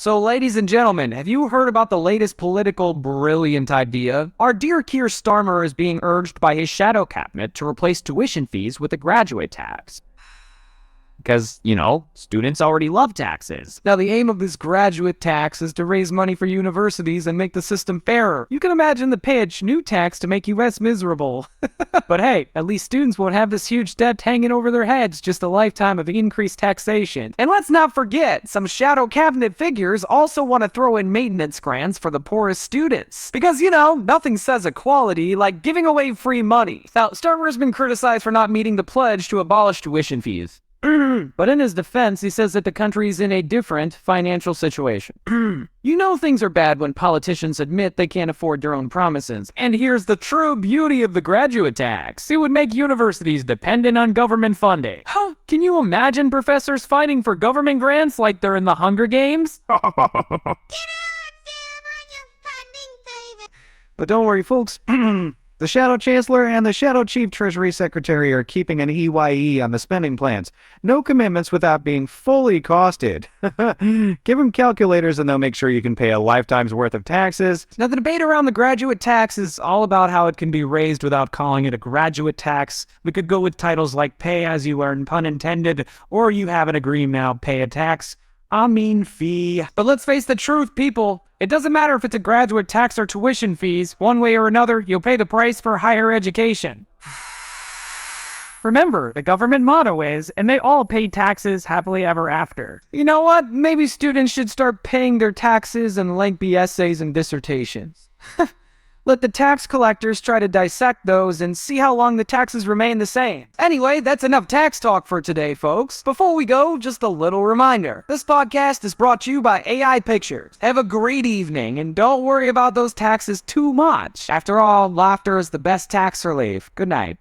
So, ladies and gentlemen, have you heard about the latest political brilliant idea? Our dear Keir Starmer is being urged by his shadow cabinet to replace tuition fees with a graduate tax. Because, students already love taxes. Now, the aim of this graduate tax is to raise money for universities and make the system fairer. You can imagine the pitch, new tax to make you less miserable. But hey, at least students won't have this huge debt hanging over their heads, just a lifetime of increased taxation. And let's not forget, some shadow cabinet figures also want to throw in maintenance grants for the poorest students. Because, nothing says equality like giving away free money. Now, Starmer has been criticized for not meeting the pledge to abolish tuition fees. But in his defense, he says that the country is in a different financial situation. Things are bad when politicians admit they can't afford their own promises. And here's the true beauty of the graduate tax. It would make universities dependent on government funding. Can you imagine professors fighting for government grants like they're in the Hunger Games? But don't worry, folks. The Shadow Chancellor and the Shadow Chief Treasury Secretary are keeping an EYE on the spending plans. No commitments without being fully costed. Give them calculators and they'll make sure you can pay a lifetime's worth of taxes. Now, the debate around the graduate tax is all about how it can be raised without calling it a graduate tax. We could go with titles like pay as you earn, pun intended, or you haven't agreed now, pay a tax. Fee. But let's face the truth, people. It doesn't matter if it's a graduate tax or tuition fees. One way or another, you'll pay the price for higher education. Remember, the government motto is, and they all pay taxes happily ever after. You know what? Maybe students should start paying their taxes in lengthy essays and dissertations. Let the tax collectors try to dissect those and see how long the taxes remain the same. Anyway, that's enough tax talk for today, folks. Before we go, just a little reminder. This podcast is brought to you by ai.pictures. Have a great evening, and don't worry about those taxes too much. After all, laughter is the best tax relief. Good night.